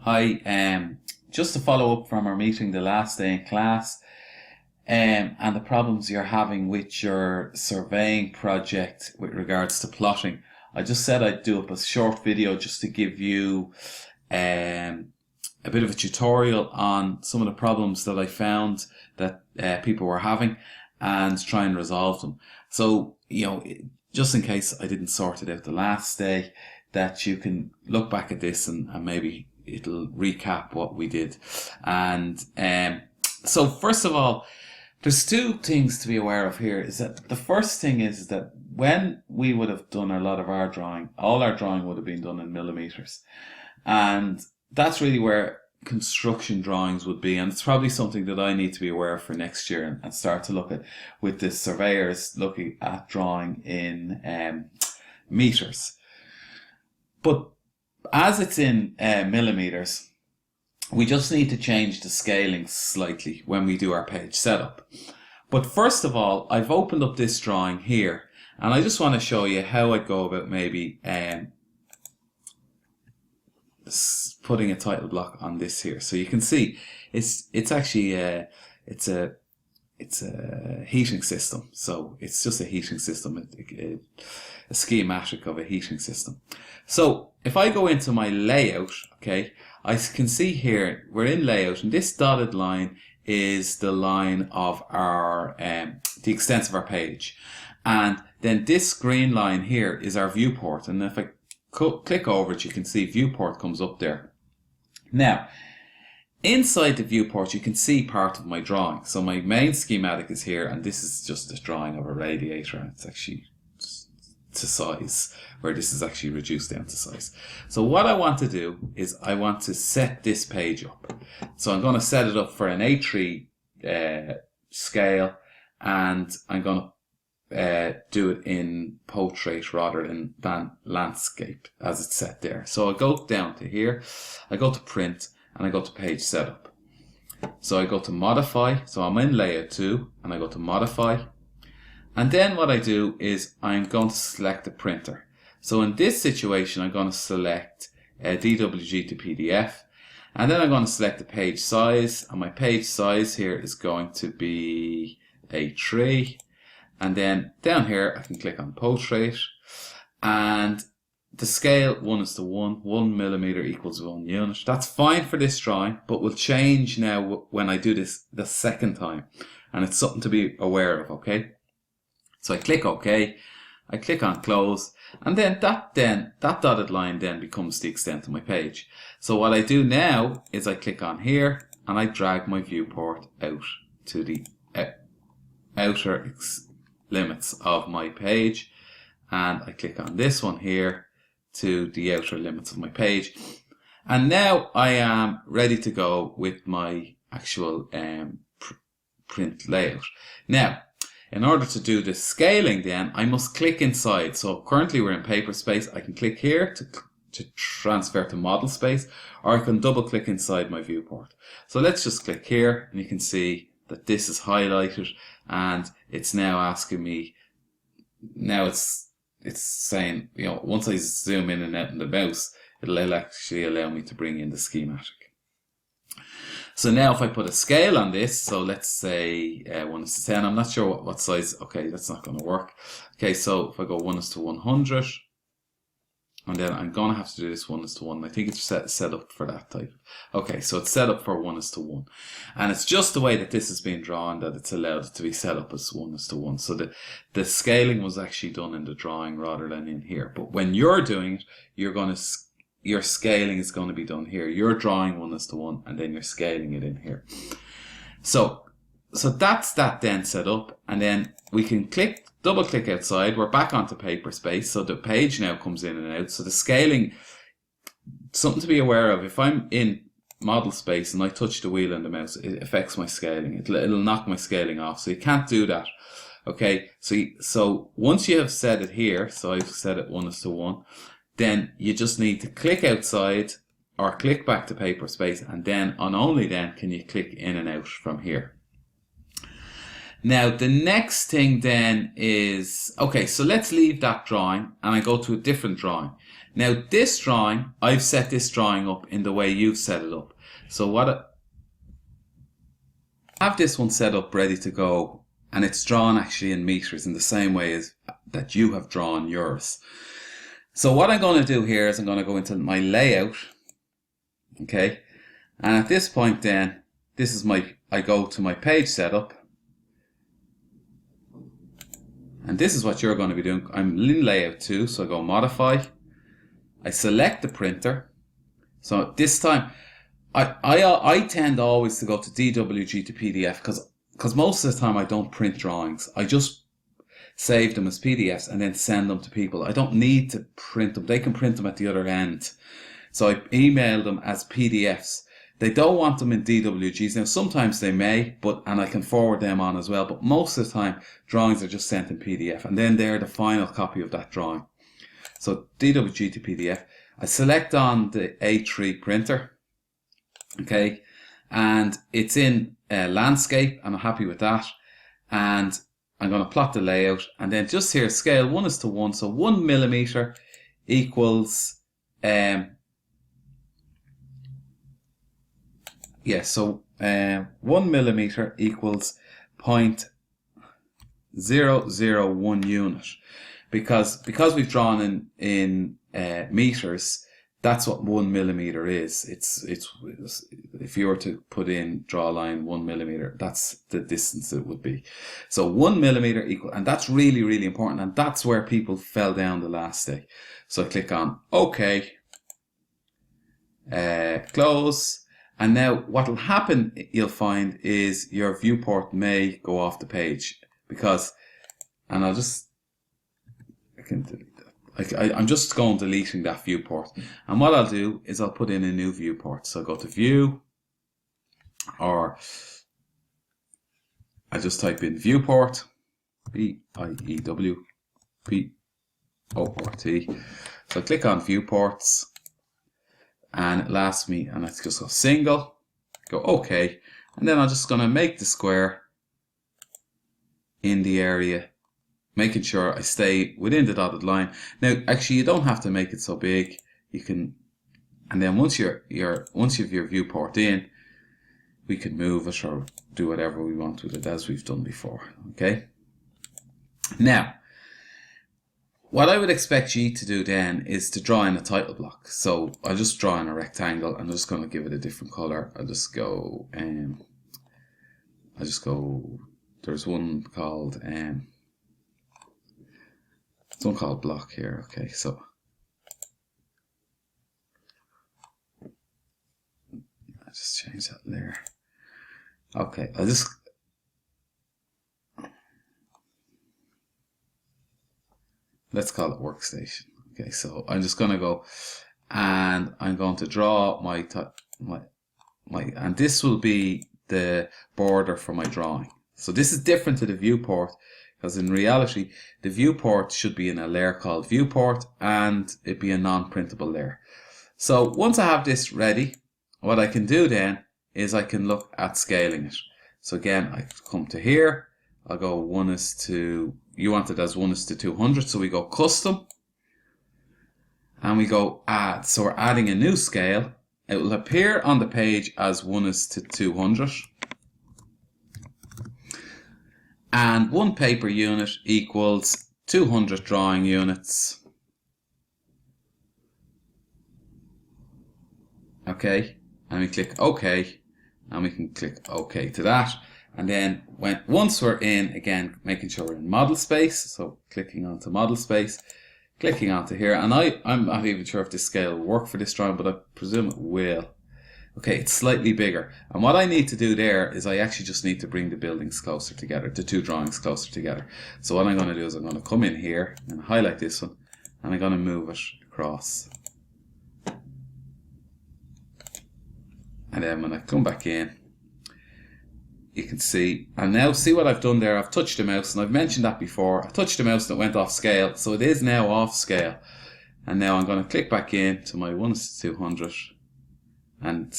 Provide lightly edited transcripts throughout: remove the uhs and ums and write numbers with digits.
Hi, just to follow up from our meeting the last day in class, and the problems you're having with your surveying project with regards to plotting. I just said I'd do up a short video just to give you a bit of a tutorial on some of the problems that I found that people were having and try and resolve them. So, just in case I didn't sort it out the last day, that you can look back at this and maybe it'll recap what we did. And so first of all, there's two things to be aware of here. Is that the first thing is that when we would have done a lot of our drawing, all our drawing would have been done in millimeters. And that's really where construction drawings would be, and it's probably something that I need to be aware of for next year and start to look at with the surveyors looking at drawing in meters. But as it's in millimeters, we just need to change the scaling slightly when we do our page setup. But first of all, I've opened up this drawing here, and I just want to show you how I go about maybe putting a title block on this here. So you can see it's actually it's a heating system. So it's just a heating system, a schematic of a heating system. So if I go into my layout, okay, I can see here we're in layout, and this dotted line is the line of our the extent of our page, and then this green line here is our viewport. And if I click over it, you can see viewport comes up there. Now, inside the viewport, you can see part of my drawing. So my main schematic is here, and this is just a drawing of a radiator, and it's actually to size, where this is actually reduced down to size. So what I want to do is I want to set this page up. So I'm going to set it up for an A3 scale, and I'm going to do it in portrait rather than landscape as it's set there. So I go down to here, I go to print, and I go to page setup. So I go to modify, so I'm in layout 2, and I go to modify. And then what I do is I'm going to select the printer. So in this situation, I'm going to select DWG to PDF. And then I'm going to select the page size. And my page size here is going to be A3. And then down here, I can click on portrait. And the scale 1:1, 1 millimeter equals 1 unit. That's fine for this drawing, but will change now when I do this the second time. And it's something to be aware of, okay? So I click OK, I click on close, and then that dotted line then becomes the extent of my page. So what I do now is I click on here and I drag my viewport out to the outer limits of my page, and I click on this one here to the outer limits of my page. And now I am ready to go with my actual print layout. Now, in order to do the scaling then, I must click inside. So currently we're in paper space. I can click here to transfer to model space, or I can double click inside my viewport. So let's just click here, and you can see that this is highlighted, and it's now asking me, now it's saying, once I zoom in and out in the mouse, it'll actually allow me to bring in the schematic. So now if I put a scale on this, so let's say 1:10, I'm not sure what size, okay, that's not going to work. Okay, so if I go 1:100, and then I'm going to have to do this 1:1. I think it's set up for that type. Okay, so it's set up for 1:1. And it's just the way that this is being drawn that it's allowed it to be set up as 1:1. So the scaling was actually done in the drawing rather than in here. But when you're doing it, your scaling is going to be done here. You're drawing 1:1, and then you're scaling it in here. So that's that then set up, and then we can double click outside. We're back onto paper space, so the page now comes in and out. So the scaling, something to be aware of, if I'm in model space and I touch the wheel and the mouse, it affects my scaling. It'll knock my scaling off, so you can't do that. Okay, so once you have set it here, so I've set it 1:1, then you just need to click outside or click back to paper space, and then only then can you click in and out from here. Now the next thing then is, okay, so let's leave that drawing and I go to a different drawing. Now this drawing, I've set this drawing up in the way you've set it up. So what I have this one set up ready to go, and it's drawn actually in meters in the same way as that you have drawn yours. So what I'm going to do here is I'm going to go into my layout, okay, and at this point then, this is I go to my page setup, and this is what you're going to be doing. I'm in layout 2, so I go modify, I select the printer. So this time I tend always to go to DWG to PDF because most of the time I don't print drawings. I just save them as PDFs and then send them to people. I don't need to print them. They can print them at the other end. So I email them as PDFs. They don't want them in DWGs. Now sometimes they may, and I can forward them on as well. But most of the time drawings are just sent in PDF, and then they're the final copy of that drawing. So DWG to PDF. I select on the A3 printer. Okay, and it's in landscape, and I'm happy with that. And I'm going to plot the layout, and then just here scale 1:1, so 1 millimeter equals 1 millimeter equals 0.001 unit, because we've drawn in meters. That's what 1 millimeter is. It's if you were to draw a line 1 millimeter, that's the distance it would be. So 1 millimeter equal, and that's really, really important. And that's where people fell down the last day. So I click on OK, close. And now what will happen, you'll find, is your viewport may go off the page and I can delete that. I'm just deleting that viewport, and what I'll do is I'll put in a new viewport. So I'll go to view, or I just type in viewport, VIEWPORT. So I click on viewports, and it'll ask me, and let's just go single, go OK, and then I'm just going to make the square in the area, making sure I stay within the dotted line. Now, actually, you don't have to make it so big. You can, and then once you've your viewport in, we can move it or do whatever we want with it, as we've done before. Okay. Now, what I would expect you to do then is to draw in a title block. So I'll just draw in a rectangle. I'm just going to give it a different color. I'll just go. There's one called It's one called block here. Okay, so I'll just change that layer. Okay, let's call it workstation. Okay, so I'm just going to go and I'm going to draw and this will be the border for my drawing. So this is different to the viewport, because in reality the viewport should be in a layer called viewport and it be a non-printable layer. So once I have this ready, what I can do then is I can look at scaling it. So again, I come to here, I'll go 1:2, you want it as 1:200, so we go custom and we go add. So we're adding a new scale. It will appear on the page as 1:200. And 1 paper unit equals 200 drawing units. Okay, and we click OK, and we can click OK to that. And then once we're in, again, making sure we're in model space, so clicking onto model space, clicking onto here, and I'm not even sure if this scale will work for this drawing, but I presume it will. Okay, it's slightly bigger. And what I need to do there is I actually just need to bring the buildings closer together, the two drawings closer together. So what I'm going to do is I'm going to come in here and highlight this one, and I'm going to move it across. And then when I come back in, you can see, and now see what I've done there. I've touched the mouse, and I've mentioned that before. I touched the mouse and it went off scale, so it is now off scale. And now I'm going to click back in to my 1:200. And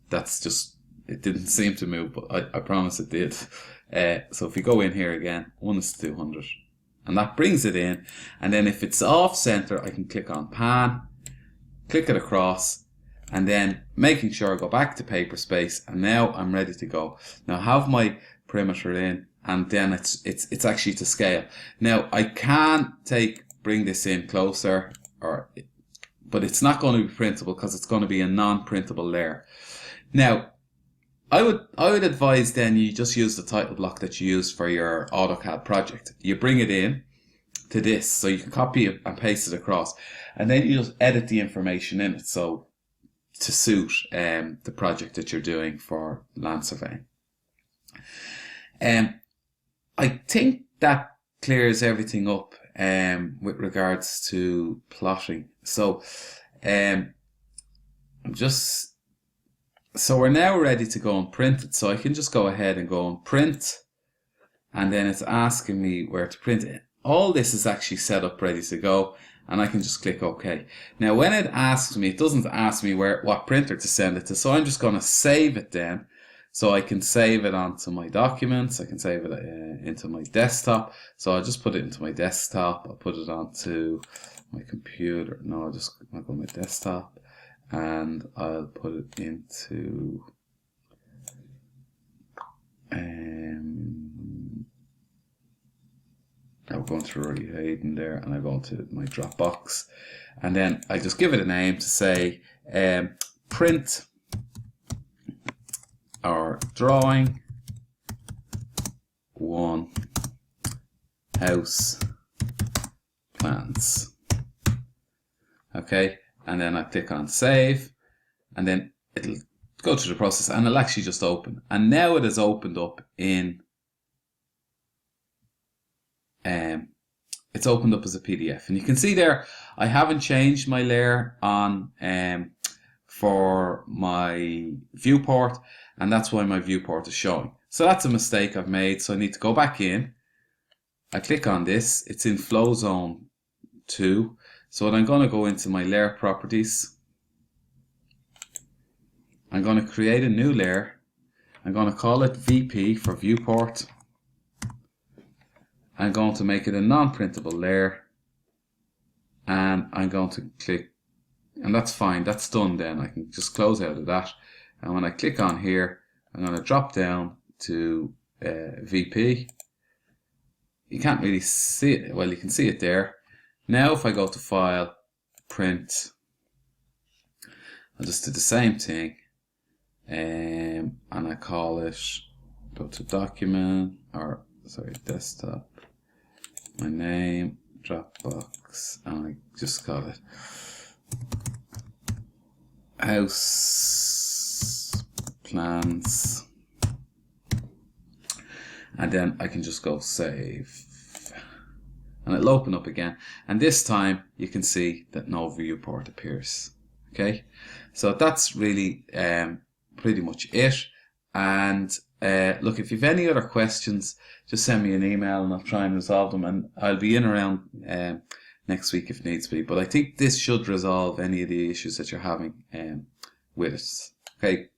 that's just, it didn't seem to move, but I promise it did. So if we go in here again, 1:200, and that brings it in. And then if it's off center, I can click on pan, click it across, and then making sure I go back to paper space, and now I'm ready to go. Now I have my perimeter in, and then it's actually to scale. Now I can bring this in closer, but it's not going to be printable because it's going to be a non-printable layer. Now I would advise then you just use the title block that you used for your AutoCAD project. You bring it in to this, so you can copy it and paste it across, and then you just edit the information in it so to suit the project that you're doing for land surveying. I think that clears everything up with regards to plotting. So so we're now ready to go and print it. So I can just go ahead and go and print, and then it's asking me where to print it. All this is actually set up ready to go, and I can just click OK. Now when it asks me, it doesn't ask me what printer to send it to, so I'm just going to save it then. So I can save it onto my documents, I can save it into my desktop. So I'll just put it into my desktop, I'll put it onto my computer, no, I'll go to my desktop, and I'll put it into I'll go into Rory Hayden there, and I go into my Dropbox, and then I just give it a name to say print or drawing 1 house plans. Okay, and then I click on save, and then it'll go through the process, and it'll actually just open. And now it has opened up in it's opened up as a PDF, and you can see there I haven't changed my layer on for my viewport, and that's why my viewport is showing. So that's a mistake I've made, so I need to go back in. I click on this, it's in flow zone 2. So I'm going to go into my layer properties. I'm going to create a new layer. I'm going to call it VP for viewport. I'm going to make it a non-printable layer, and I'm going to click, and that's fine, that's done then. I can just close out of that, and when I click on here, I'm going to drop down to VP. You can't really see it, well you can see it there. Now if I go to File, Print, I'll just do the same thing, and I call it, go to Document, or sorry, Desktop, my name, Dropbox, and I just call it House Plans, and then I can just go Save, and it'll open up again, and this time you can see that no viewport appears. Okay, so that's really pretty much it. And look, if you've any other questions, just send me an email and I'll try and resolve them, and I'll be in around next week if needs be. But I think this should resolve any of the issues that you're having with it. Okay,